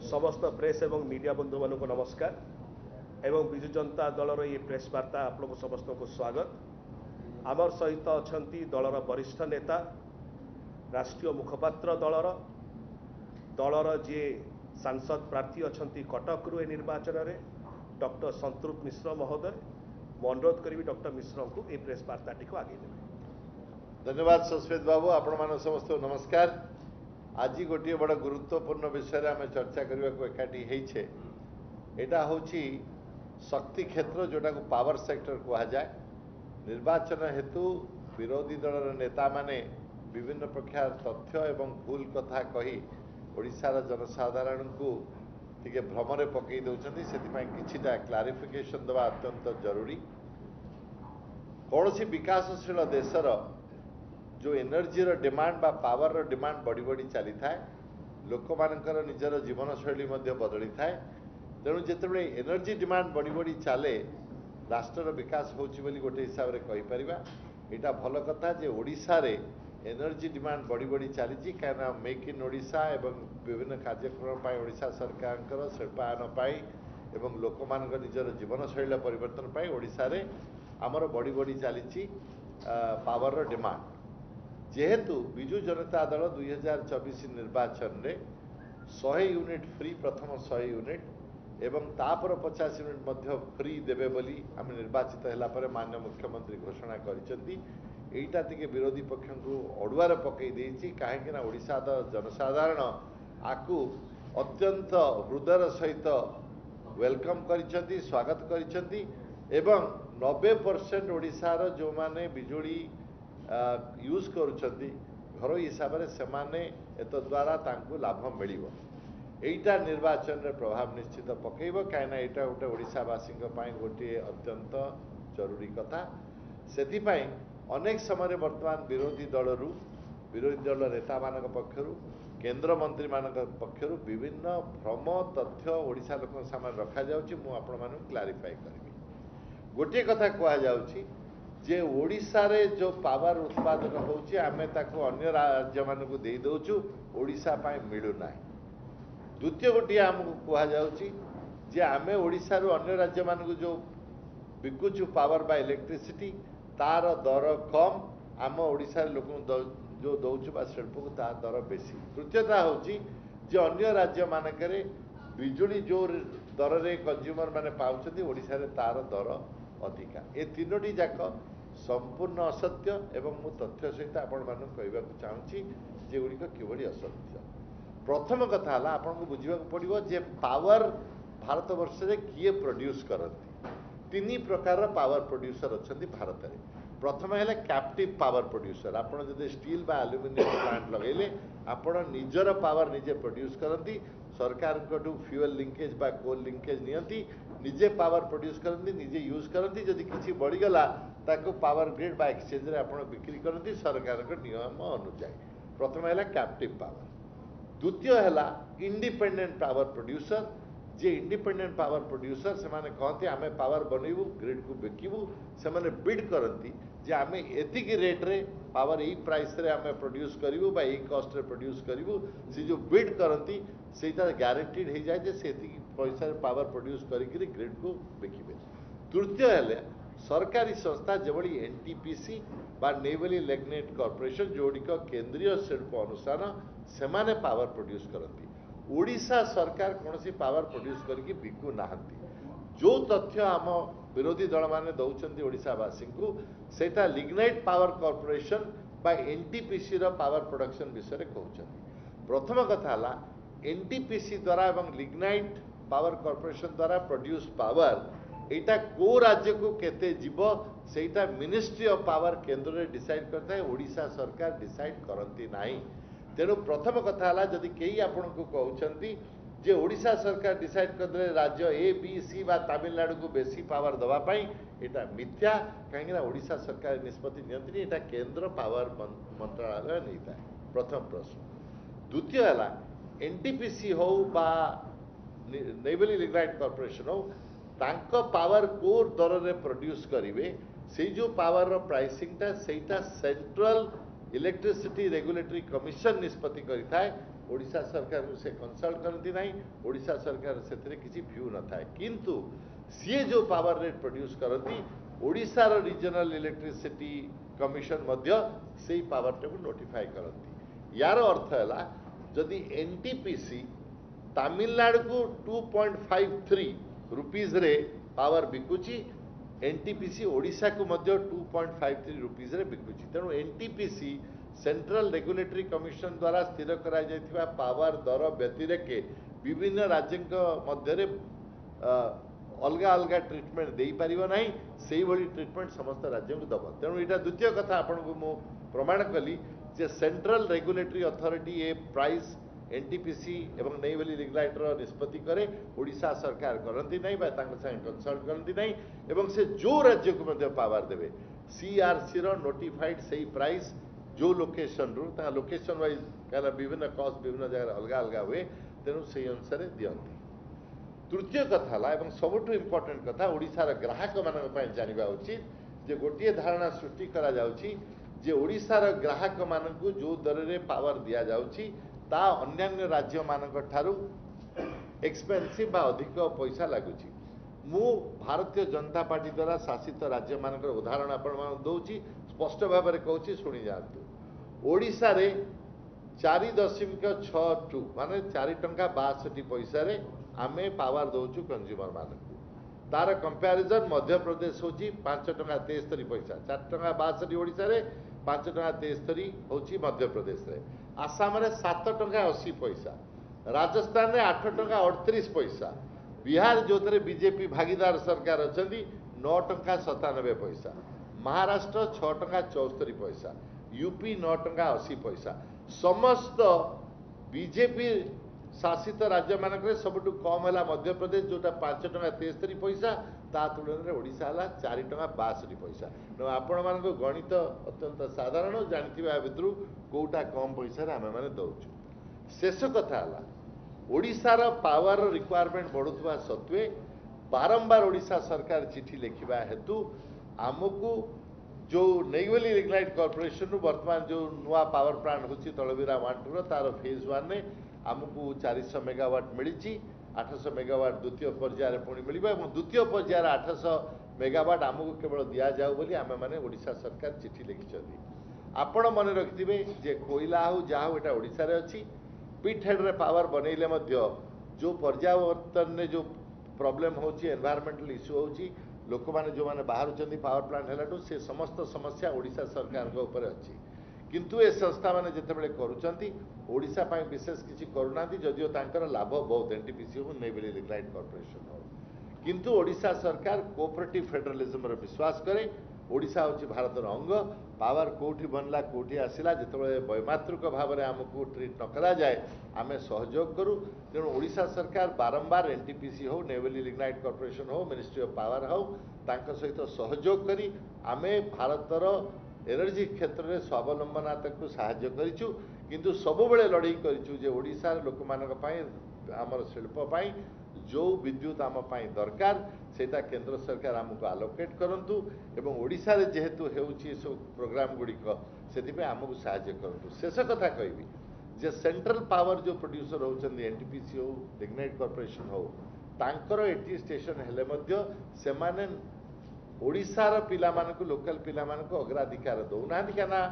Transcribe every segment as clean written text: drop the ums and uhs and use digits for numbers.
समस्त प्रेस एवं मीडिया बंधु मान को नमस्कार एवं विजु जनता दलर ये प्रेस वार्ता आप लोग समस्त को स्वागत। आमर सहित अच्छा दलर वरिष्ठ नेता राष्ट्रीय मुखपात्र दलर जी सांसद प्रार्थी अच्छा कटक रु निर्वाचन में डॉक्टर संतृप्त मिश्र महोदय मु अनुरोध करी डॉक्टर मिश्र को ये प्रेस वार्ताटी को आगे देवे। धन्यवाद सस्मित बाबू, आपण मान समस्त नमस्कार। आज गोटे बड़ गुरुत्वपूर्ण विषय आम चर्चा करने को एकाठी होइछे। एटा होची शक्ति क्षेत्र जोटा को पावर सेक्टर कहा जाए। निर्वाचन हेतु विरोधी दलर नेता माने विभिन्न प्रकार तथ्य एवं भूल कथा कही ओडिशार जनसाधारण को टिके भ्रमरे पकई दउछन्ती। सेतिपाई किछिटा क्लारिफिकेशन देवा अत्यंत जरूरी। कौनसी विकासशील देशर जो एनर्जी डिमांड बा पावर डिमांड बढ़ी बढ़ी चली थाए, लोक मानकर निजर जीवन शैली बदली थाए। तेणु जितेबाला एनर्जी डिमांड बढ़ी बढ़ी चले राष्ट्र विकास होची बोली गोटे हिसाब से कहीपर। यहाँ भल कथा जे ओडिशा रे एनर्जी डिमांड बढ़ी बढ़ी चली कहीं मेक इन ओडिशा एवं विभिन्न कार्यक्रम ओडिशा सरकार शिल्पायन एवं लोक मान निजर जीवन शैली परिवर्तन ओडिशा रे आमर बढ़ी बढ़ी चली पावर डिमांड। जेहेतु विजु जनता दल 2024 निर्वाचन रे 100 यूनिट फ्री प्रथम 100 यूनिट एवं तापर 50 यूनिट मध्य फ्री देवे बोली आम निर्वाचित हैला परे माननीय मुख्यमंत्री घोषणा करिसेंती। एटा टिके विरोधी पक्ष को अड़ुआर पकई देछि काहेकि ओडिशा जनसाधारण आकु अत्यंत हृदय सहित वेलकम करिसेंती, स्वागत करिसेंती एवं 90% ओडिशार जो माने बिजुली यूज करुछंती घर हिसाब से माने एत द्वारा तांकु लाभ मिलिबो। एटा निर्वाचन रे प्रभाव निश्चित पकेइबो काइना एटा गोटे ओडिशावासी गोटे अत्यंत जरूरी कथा। सेतिपाई अनेक समय वर्तमान विरोधी दल नेता मानक पक्षरु केंद्र मंत्री मानक पक्षरु विभिन्न भ्रम तथ्य ओडिशा लोक सामने रखा जाउची। मु आपण मानक क्लारिफाई करबी। गोटे कथा कहा जाउची जे ओडिशा रे जो पावर उत्पादन होची आमे ताको अन्य राज्य मानकु देई दउचु, ओडिशा पाए मिलु नाही। द्वितीय गोटे आमको कहा जाउची जे आमे ओडिशा रो अन्य राज्य मानकु जो बिकुचु पावर बा इलेक्ट्रिसिटी तार दर कम, आम ओडिशा लोक जो दउचु बा शिल्प को तार दर बेसी। तृतीयता होची जे अन्य राज्य मानकरे बिजुली जो दर रे कंज्यूमर माने पाउछथि ओडिशा रे तार दर अधिका। ए तीनोटी जाक संपूर्ण असत्य एवं मु तथ्य सहित आपण मानक कहबाक चाहूँगी जे गुड़िक किभली असत्य। प्रथम कथा है आपन को बुझा पड़ो जे पावर भारत वर्ष रे किए प्रोड्यूस करती। तीन प्रकार पावर प्रोड्यूसर अच्छा भारत में। प्रथम है कैप्टिव पावर प्रोड्यूसर। आपड़ जब स्टील बा एल्युमिनियम प्लांट लगेले आपण निजर पावर निजे प्रोड्यूस करती। सरकार फ्यूएल लिंकेज बा कोल लिंकेज नियंती, निजे पावर प्रोड्यूस करती, निजे यूज करती। जदि किसी बढ़ीगला ताको पावर ग्रिड बा एक्सचेंज रे आपण बिक्री करती सरकार नियम अनुसार। प्रथम है कैप्टिव पावर। द्वितीय है इंडिपेंडेंट पावर प्रोड्यूसर। जे इंडिपेंडेंट पावर प्रोड्यूसर से माने कहते आमे पावर बनइबू ग्रिड को बिकिबू। से माने बिड करती जे आमे एतिक रेट रे पावर यही प्राइस रे आमे प्रोड्यूस करिवू बा यही कॉस्ट रे प्रोड्यूस करिवू। से जो बिड करती सेटा गारंटीड हो जाए जे से पैसा पावर प्रोड्यूस करिकरी ग्रिड को बिकिबे। तृतीय है सरकारी संस्था जबड़ी एनटीपीसी बा नेवली लिग्नाइट कॉर्पोरेशन जोड़िक केंद्रीय शिल्प अनुष्ठान से माने पावर प्रोड्यूस करती। ओडिशा सरकार कौन सी पावर प्रोड्यूस करके बिकु नाहंती। जो तथ्य आम विरोधी दल माने दौरान ओडिशावासी को सेटा लिग्नाइट पावर कॉर्पोरेशन बा एनटीपीसी रो पावर प्रोडक्शन विषय कहते। प्रथम कथा है एनटीपीसी द्वारा एवं लिग्नाइट पावर कॉर्पोरेशन द्वारा प्रोड्यूस पावर एटा को राज्य को केते जीव सेटा मिनिस्ट्री ऑफ पावर केंद्र रे डिसाइड करता है। ओडिशा सरकार डिसाइड करती नाही। तेणु प्रथम कथा है जदि कई आपण को कहते जे ओडिशा सरकार डिसाइड करदे राज्य ए बी सी बा तमिलनाडु को बेसी पावर दवापाई एटा मिथ्या। कहीं ओडिशा सरकार निष्पत्ति नियंत्रण एटा केंद्र पावर मंत्रालय नहीं था। प्रथम प्रश्न। द्वितीय है एनटीपीसी हो बा नेवली लिग्नाइट कॉर्पोरेशन हो तांको पावर को दर रे प्रोड्यूस करिवे से जो पावर रो प्राइसिंग ता सेटा सेंट्रल इलेक्ट्रिसिटी रेगुलेटरी कमिशन निष्पत्ति करिथाए। ओडिशा सरकार को से कंसल्ट करती नहीं, ओडिशा सरकार से किसी व्यू न था, किंतु सी जो पावर रेट प्रोड्यूस करती ओडिशा रो रीजनल इलेक्ट्रिसिटी कमिशन मध्य से पावर टे नोटिफाई करती। यार अर्थ है जदि एनटीपीसी तमिलनाडु को 2.53 रुपीज रे पावर बिकुची, एनटीपीसी ओडिशा को मध्य 2.53 रुपीज रे बिकुची। तेणु एनटीपीसी सेंट्रल रेगुलेटरी कमिशन द्वारा स्थिर करा जायथिबा पावर दर व्यतिरेके विभिन्न राज्यों मध्य अलग अलग ट्रिटमेंट दे पारिबो नाही, सेही भली ट्रिटमेंट समस्त राज्यों को दब। तेणु यहाँ द्वितीय कथा आपन को मु प्रमाण कली जे सेंट्रल रेगुलेटरी अथॉरिटी ए प्राइस एनटीपीसी एवं नैवेली लिग्नाइट निष्पत्ति करे, ओडिशा सरकार करती नहीं बा तांग संगे कंसल्ट करती नहीं, एवं से जो राज्य को मध्य पावर देवे सीआरसी रो नोटिफाइड सही प्राइस जो लोकेशन रू ता लोकेशन वाइज कहला विभिन्न कॉस्ट विभिन्न जगह अलग अलग हुए, तेणु से अनुसार दियंती। तृतीय कथा ला एवं सबुठ इम्पोर्टेंट कथा ओडिशार ग्राहक मान जानवा उचित जे गोटे धारणा सृष्टि करा जाउची जे ओडिशार ग्राहक मानकु जो दर रे पावर दिया जाउची ता अन्य राज्य मानक ठारू एक्सपेंसिव बा अधिक पैसा लगुची। मु भारतीय जनता पार्टी द्वारा शासित राज्य मानक उदाहरण आपण मान दउची, स्पष्ट भाव में कहूँ शुणी जातु। ओडिशा रे 4.62 माने 4 टंका 62 पैसा रे आमे पावर दउचु कंज्यूमर मानकु। तार कंपैरिजन मध्य प्रदेश होची 5 टंका 73 पैसा, 4 टंका 62 ओडिशा रे, 5 टंका 73 होची मध्य प्रदेश रे, आसाम रे 7 टंका 80 पैसा, राजस्थान रे 8 टंका 38 पैसा, बिहार जो बीजेपी भागीदार सरकार अछंती 9 टंका 97 पैसा, महाराष्ट्र 6 टंका 74 पैसा, यूपी 9 टंका 80 पैसा। समस्त बीजेपी शासित राज्य मानक सबुठ कम है मध्य प्रदेश जोटा 5 टंका 73 पैसा, ता तुलन में ओडिशा है 4 टंका 62 पैसा। आपण मान गणित अत्यंत साधारण जानथिबा भितरु कोटा कम पैसा आम मैंने दउछु। शेष कथा है ओडिशार पावर रिक्वायरमेंट बढ़ुवा सत्वे बारंबार ओडिशा सरकार चिठी लिखा हेतु आमको जो नैवेली लिग्नाइट कॉर्पोरेशन वर्तमान जो नुआ पावर प्लांट होची तलबीरा 1 2 तार फेज 1 ने आमको 400 मेगावाट मिली, 800 मेगावाट द्वितीय पर्यायर पुणी मिल, द्वितीय पर्यायर 800 मेगावाट आमको केवल दि जाऊ बोली आम मैंने ओडिशा सरकार चिठी लिखिं। आपण मन रखिथे जे कोयला हो जहाँ हो यहाँ ओडिशा रे अच्छी पिट हेड रे पावर बनइले मध्य जो पर्यावरण ने जो प्रॉब्लम होची एनवायरमेंटल इश्यू होची लोक माने जो माने बाहर पावर प्लांट हेलाटू से समस्त समस्या ओडिशा सरकार के ऊपर अच्छी, किंतु ए संस्था माने जेतेबेले करूचंती ओडिशा पाई विशेष किछि करूनांती जदियो तांकर लाभ बहुत एनटीपीसी हो नैवेली लिग्नाइट कॉर्पोरेशन हो, किंतु ओडिशा सरकार कोऑपरेटिव फेडरलिज्म रे विश्वास करे। ओडिशा होची भारतर अंग, पावर कोठी बनला कोठी आसिला जेतेबेले वैमात्रिक भाव में आमको ट्रीट न करा जाए आमे सहयोग करू। तेणु ओडिशा सरकार बारंबार एनटीपीसी हो नैवेली लिग्नाइट कॉर्पोरेशन हो मिनिस्ट्री ऑफ पावर हो तांको सहित सहयोग करी आमे भारतर एनर्जी क्षेत्र में स्वावलंबनता को साहाय्य करिछु, किंतु सबुबले लड़ाई करिछु जे ओडिशा लोक मानक पई हमर शिल्प पई जो विद्युत आम पई दरकार सेटा केंद्र सरकार आमको आलोकेट करंतु एवं ओडिशा रे जेहेतु हेउची सब प्रोग्राम गुड़िक से आमको साहाय्य करंतु। शेष कथा कहबी जे सेंट्रल पावर जो प्रोड्यूसर होचंदी एनटीपीसी हो लिग्नाइट कॉर्पोरेशन हो तांकर एटी स्टेशन हेले मध्य सेमाने ओडिशार पिला मानकु लोकल पिला मानकु अग्राधिकार दौना क्या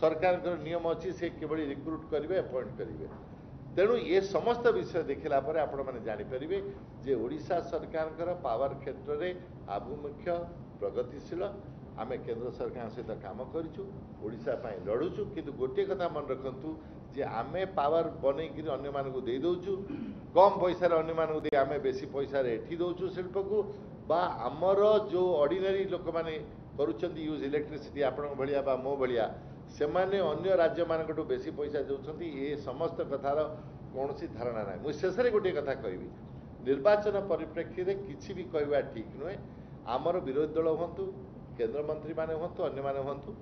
सरकार नियम अच्छी से किभली रिक्रुट करेंगे अपॉइंट करेंगे। तेणु ये समस्त विषय देखला पर आपण माने जानि परिबे जे ओडिशा सरकार पावर क्षेत्र में आभिमुख्य प्रगतिशील आमे केंद्र सरकार सहित काम करिछु, ओडिशा पाई लड़ुछु, किंतु गोटे कथा मन रखंतु जे आमे पावर बनईकि अन्य मानकु दे दउछु, कम पैसा रे अन्य मानकु दे आमे बेसी पैसा रे एठी दउछु शिल्प को बा आमर जो ऑर्डिनरी लोक माने करूछंती यूज इलेक्ट्रिसिटी आपण भलिया बा मो भलिया से माने अन्य राज्य मानकटू बेसी पैसा दउछंती। ए समस्त कथार कौनसी धारणा ना। मु शेष रे गोटे कथा कहबी निर्वाचन परिप्रेक्षी रे किछि भी कहवा ठीक नुहे। आमर विरोधी दल हंतु केंद्र मंत्री माने हंतु अन्य माने हंतु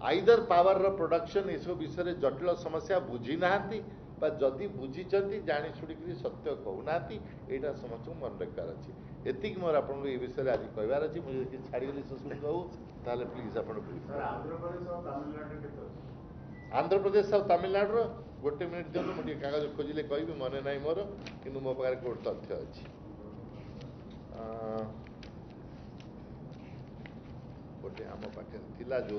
आइदर पावर रो प्रोडक्शन ये सब विषय जटिल समस्या बुझी नाहांती बा जदि बुझीचंती जानी छुड़ी सत्य कहूनाहांती एटा समस्त मन रखार अछि। एतिक मोर आपन ए विषय आज कहबार अछि। मुझे छाड़ी गली सुसुम कहू ताले प्लीज आपन सर आंध्र प्रदेश और तमिलनाडु केते आंध्र प्रदेश और तमिलनाडु गोटे मिनिट दिखाँ मुझे कागज खोजिले कहि मन ना मोर कि मो पाखे कोट तथ्य अच्छी गोटे आम पाखे थिला जो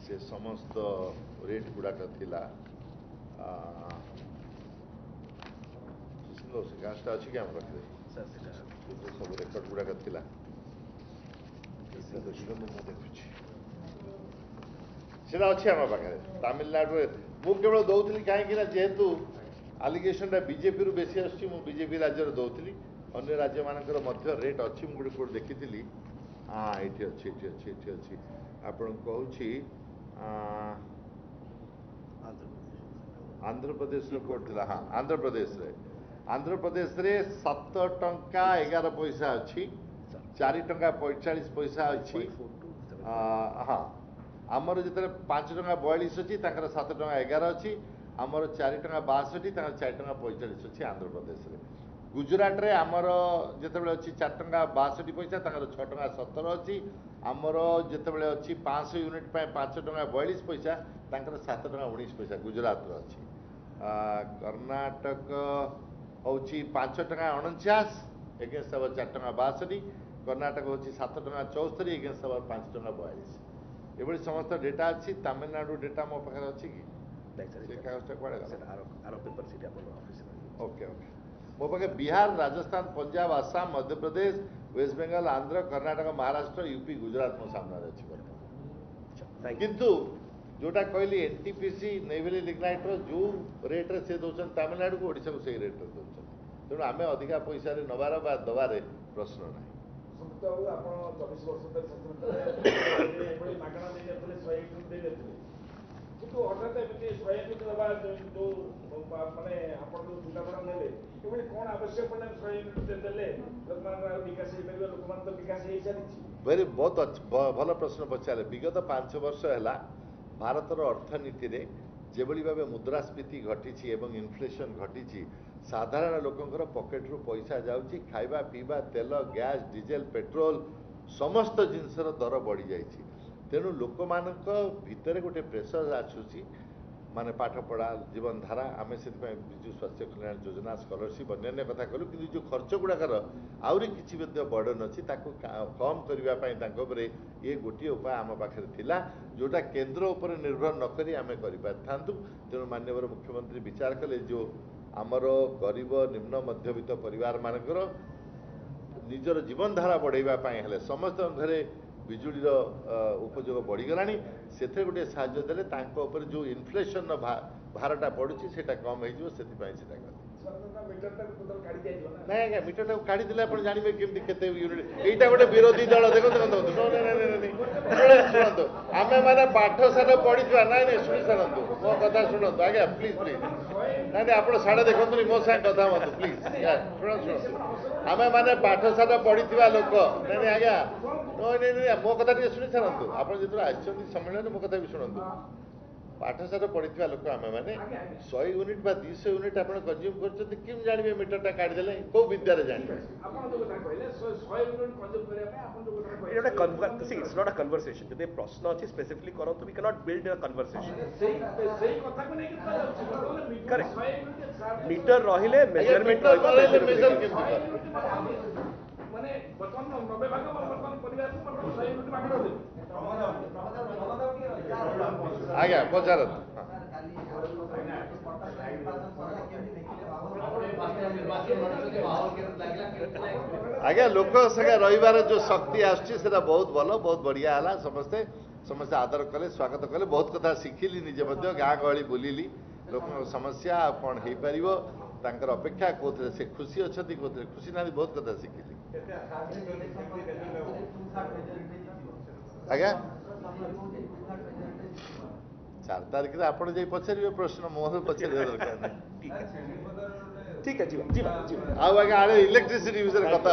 से समस्त रेट गुड़ाक थिला से गाँटा अच्छी कि आम पाखे सब रेकर्ड गुड़ाक थिला देखुची सेटा अच्छी आम पाखे तमिलनाडु मु केवल दौली कहीं जेहेतु आलिगेशन बीजेपी रु बेसी आसुची मु बीजेपी राज्य दौली अन्य राज्य मानकर मध्य रेट अच्छी मुझे कोट देखी हाँ ये अच्छी आपन कहूँ आंध्र प्रदेश कोट था हाँ आंध्र प्रदेश रे 7 टंका 11 पैसा अच्छी 4 टंका 45 पैसा अच्छी हाँ आमर जो 5 टंका 42 अच्छी 7 टंका 11 अच्छी आमर 4 टंका 62 4 टंका 45 अच्छी आंध्र प्रदेश रे गुजरात रे आमर जितेबाला अच्छी 4 टंका 62 पैसा 6 टंका 17 अच्छी आमर जितेबाला अच्छी 500 यूनिट 5 टंका 42 पैसा 7 टंका 19 पैसा गुजरात अच्छी कर्णाटक हूँ 5 टंका 49 एगेन्स्ट 4 टंका 62 कर्णाटक हूँ 7 टंका 74 एगेन्स्ट 5 टंका 42 ये समस्त डेटा अच्छी तमिलनाडु डेटा मो पाखे अच्छी कि कागजटा कड़े ओके ओके मो पाखे बिहार राजस्थान पंजाब आसाम मध्य प्रदेश वेस्ट बेंगल आंध्र कर्नाटक महाराष्ट्र यूपी गुजरात मो सामने अच्छी किंतु जोटा कहली एनटीपीसी नेवली लिग्नाइट जो रेट रे से दौरान तमिलनाडु को ओडिशा को सही रेट रे दौरान तेणु आम अधिका पैसा नबार बा दबार प्रश्न ना କିନ୍ତୁ ହଠାତ୍ ଏମିତି 100 ୟୁନିଟ୍ ଦେବା ଯୋଉ ମାନେ ଆପଣ ଯୋଉ ଚିନ୍ତାଧାରା ନେଲେ ଏଭଳି କ'ଣ ଆବଶ୍ୟକ ପଡ଼ିଲେ 100 ୟୁନିଟ୍ ଦେଲେ ଲୋକମାନଙ୍କର ଆଉ ବିକାଶ ହେଇପାରିବ ଲୋକମାନ ତ ବିକାଶ ହେଇସାରିଛି very बहुत भल प्रश्न पचारे विगत 5 वर्ष है भारतर अर्थनीति रे जेभली भाव मुद्रास्फीति घटी एवं इन्फ्लेशन घटी साधारण लोकंकर पॉकेट रु पैसा जाउची खाइबा पीबा तेल गैस डीजेल पेट्रोल समस्त जिनसर दर बढ़ी जाइछि तेणु लोक मानक भितर गोटे प्रेसर आसूसी माने पाठ पढ़ा जीवन धारा आम से विजु स्वास्थ्य कल्याण योजना स्कॉलरशिप अन्य कथा कहलु कि जो खर्च गुड़ाकर आहरी किसी बर्डन अच्छी कम करने ये गोटे उपाय आम पाखे थिला जोटा केंद्र उपर निर्भर नक आम कर तेणु माननीय मुख्यमंत्री विचार कले जो आमर गरीब निम्न मध्यवित्त परिवार मानकर निजर जीवन धारा बढ़ाइवाई समस्त घरे बिजुलीर उपयोग बढ़ीगला से गोटे साहाଯ୍ୟ देले तांको ऊपर जो इन्फ्लेशन भारटा पड़ुची से कम हो ना आज्ञा मीटर टाक काढ़ी देले आप जानवे केमती केते यूनिट एटा गोटे विरोधी दल देखो शुणु आम मैंने पाठशाठ पढ़ी ना शुणी सारतु मो कथा शुणु आज्ञा प्लीज प्लीज ना आप साढ़े देखते मो साथ कथा मत प्लीज शुण शुण आम मैंने पाठशाठ पढ़ी लोक ना आज्ञा मो कथा टे शुणी सारतु आप जो सम्मेलन मो कथा भी शुणु पाठशाठ पढ़ी लोक आम मैंने 100 यूनिट बा 200 यूनिट आप कंज्यूम कर जानवे मीटरटा काढ़ीदे कौ विद्यार जानवे इट्स नॉट अ कन्वर्सेशन जब प्रश्न अच्छी स्पेसिफिकली करंतु we can not build a conversation correct meter रहिले मेजरमेंट माने बर्तमान 90 भाग बर्तमान परिवार को 100 यूनिट बाकी दे आज्ञा पचारत आज्ञा लोक संगे रविवार जो शक्ति आसुची सेटा बहुत भल बहुत बढ़िया है समस्ते समस्ते आदर कले स्वागत कले बहुत कथा शिखिली निजे मध्य गाँ गहली बुलिली लोक समस्या कौन हो पार तांकर अपेक्षा कौन से खुशी अच्छा कौन खुशी ना बहुत कथा शिखिली आज्ञा 4 तारिख आप पचारे प्रश्न मोहन पचार दरकार ठीक है जी आज्ञा इलेक्ट्रिसिटी विषय कथा